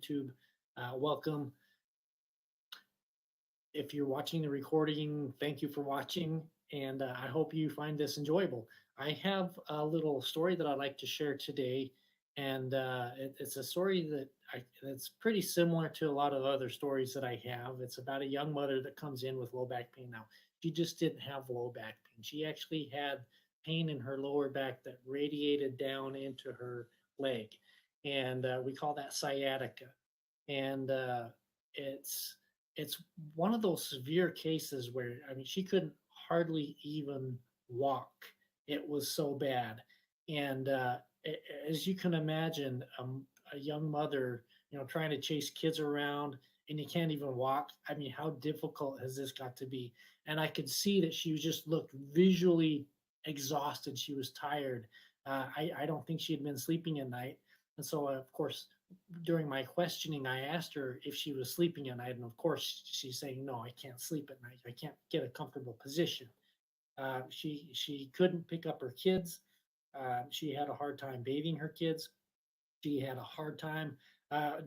YouTube, welcome. If you're watching the recording, thank you for watching, and I hope you find this enjoyable. I have a little story that I'd like to share today, and it's a story that's pretty similar to a lot of other stories that I have. It's about a young mother that comes in with low back pain. Now, she just didn't have low back pain. She actually had pain in her lower back that radiated down into her leg, and we call that sciatica. And it's it's one of those severe cases where I mean she couldn't hardly even walk. It was so bad, and as you can imagine, a young mother, trying to chase kids around and you can't even walk. I mean, how difficult has this got to be? And I could see that she just looked visually exhausted. She was tired. I don't think she had been sleeping at night, and so of course during my questioning, I asked her if she was sleeping at night, and of course, she's saying, "No, I can't sleep at night. I can't get a comfortable position." She couldn't pick up her kids. She had a hard time bathing her kids. She had a hard time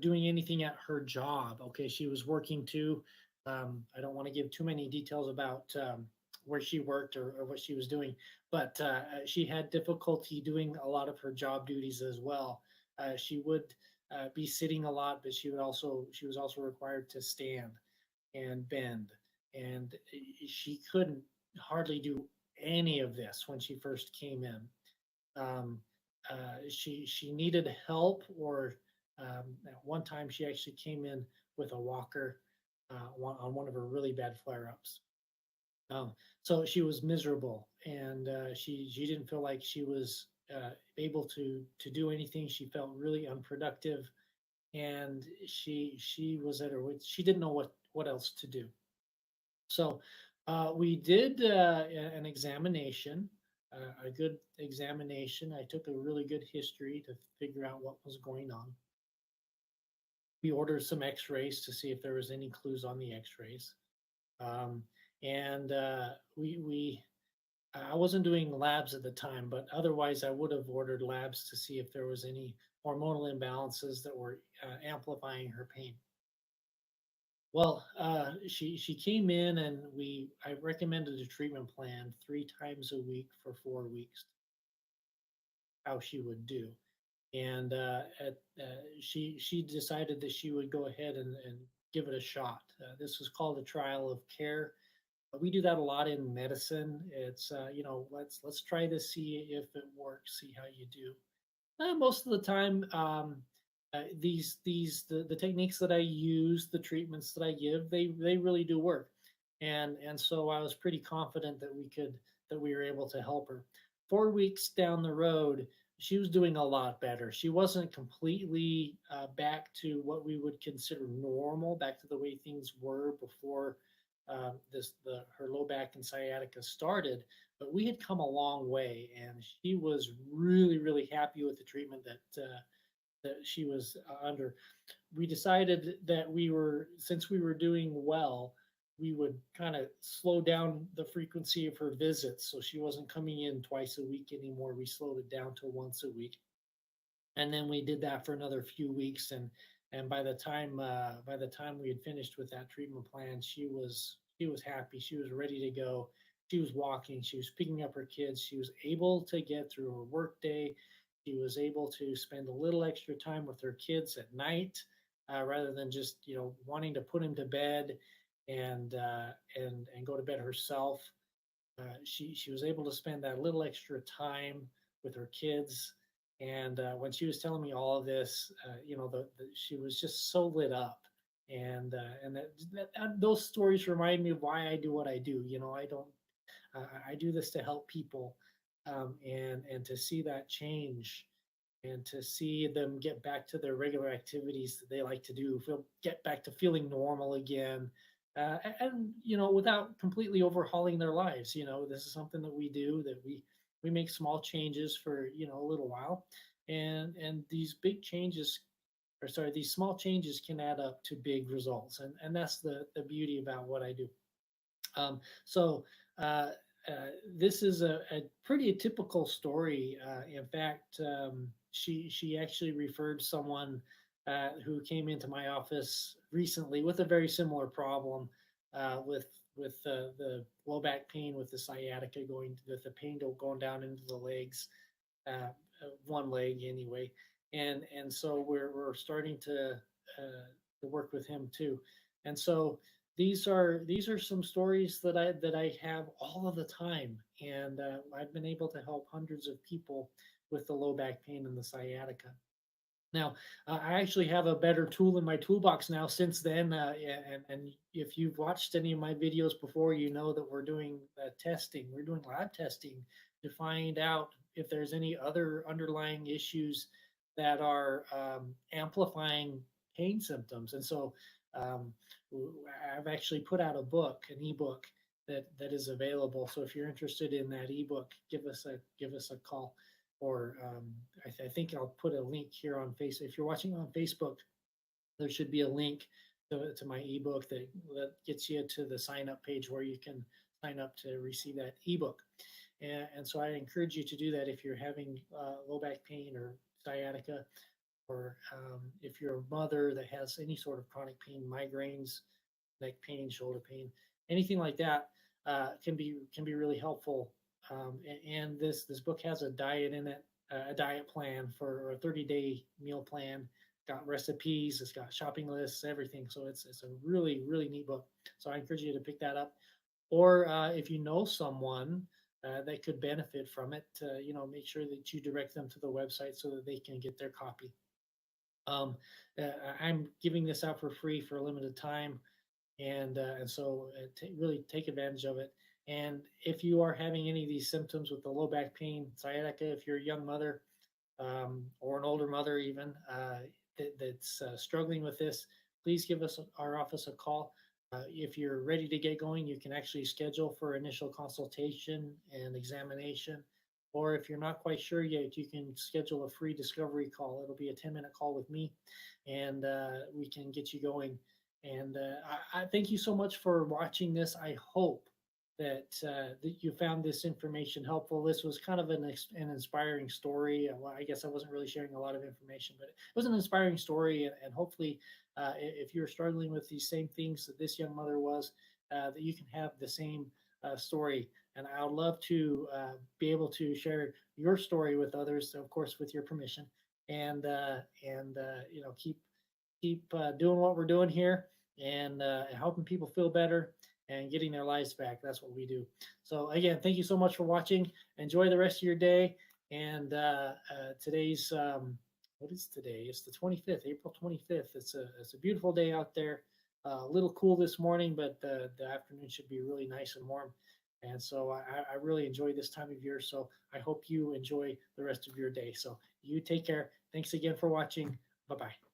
doing anything at her job. Okay, she was working too. I don't want to give too many details about where she worked or what she was doing, but she had difficulty doing a lot of her job duties as well. She would be sitting a lot, but she was also required to stand and bend, and she couldn't hardly do any of this when she first came in. She needed help, or at one time she actually came in with a walker on one of her really bad flare ups. Um, so she was miserable, and she didn't feel like she was able to do anything. She felt really unproductive, and she was at her wits. She didn't know what else to do. So we did an examination, a good examination. I took a really good history to figure out what was going on. We ordered some X-rays to see if there was any clues on the X-rays, um, and we I wasn't doing labs at the time, but otherwise I would have ordered labs to see if there was any hormonal imbalances that were amplifying her pain. Well, she came in and I recommended a treatment plan 3 times a week for 4 weeks, how she would do, and she decided that she would go ahead and give it a shot. This was called a trial of care. We do that a lot in medicine. It's let's try this, see if it works, see how you do. Most of the time, the techniques that I use, the treatments that I give, they really do work, and so I was pretty confident that we were able to help her. 4 weeks down the road, she was doing a lot better. She wasn't completely back to what we would consider normal, back to the way things were before her low back and sciatica started, but we had come a long way, and she was really happy with the treatment that she was under. We decided that since we were doing well, we would kind of slow down the frequency of her visits, so she wasn't coming in twice a week anymore. We slowed it down to once a week, and then we did that for another few weeks, and by the time we had finished with that treatment plan, she was happy. She was ready to go. She was walking. She was picking up her kids. She was able to get through her work day. She was able to spend a little extra time with her kids at night, rather than just wanting to put him to bed and go to bed herself. She was able to spend that little extra time with her kids. And when she was telling me all of this, she was just so lit up. And those stories remind me of why I do what I do. I don't. I do this to help people, and to see that change, and to see them get back to their regular activities that they like to do, get back to feeling normal again, and without completely overhauling their lives. This is something that we do, that we make small changes for a little while, and these big changes, or sorry, these small changes can add up to big results, and that's the beauty about what I do. So this is a pretty typical story. In fact, she actually referred someone who came into my office recently with a very similar problem with the low back pain, with the sciatica going, with the pain going down into the legs, one leg anyway, and so we're starting to work with him too, and so these are some stories that I have all of the time, and I've been able to help hundreds of people with the low back pain and the sciatica. Now, I actually have a better tool in my toolbox now since then. And if you've watched any of my videos before, you know that we're doing testing. We're doing lab testing to find out if there's any other underlying issues that are amplifying pain symptoms. And so um, I've actually put out a book, an ebook that is available. So if you're interested in that ebook, give us a call, or I think I'll put a link here on Facebook. If you're watching on Facebook, there should be a link to my ebook that gets you to the sign up page where you can sign up to receive that ebook. And so I encourage you to do that if you're having low back pain or sciatica, or if you're a mother that has any sort of chronic pain, migraines, neck pain, shoulder pain, anything like that, can be really helpful. And this book has a diet in it, a diet plan for a 30-day meal plan. Got recipes, it's got shopping lists, everything. So it's a really neat book. So I encourage you to pick that up. Or if you know someone that could benefit from it, make sure that you direct them to the website so that they can get their copy. Um, uh, I'm giving this out for free for a limited time, and so really take advantage of it. And if you are having any of these symptoms with the low back pain, sciatica, if you're a young mother or an older mother even that's struggling with this, please give us our office a call. If you're ready to get going, you can actually schedule for initial consultation and examination. Or if you're not quite sure yet, you can schedule a free discovery call. It'll be a 10-minute call with me, and we can get you going. And I thank you so much for watching this. I hope that you found this information helpful. This was kind of an inspiring story. Well, I guess I wasn't really sharing a lot of information, but it was an inspiring story, and hopefully, if you're struggling with these same things that this young mother was, that you can have the same story. And I would love to be able to share your story with others, of course, with your permission, and keep doing what we're doing here, and helping people feel better and getting their lives back. That's what we do. So again, thank you so much for watching. Enjoy the rest of your day. And today's what is today? It's the 25th, April 25th. It's a beautiful day out there. A little cool this morning, but the afternoon should be really nice and warm. And so I really enjoy this time of year. So I hope you enjoy the rest of your day. So you take care. Thanks again for watching. Bye bye.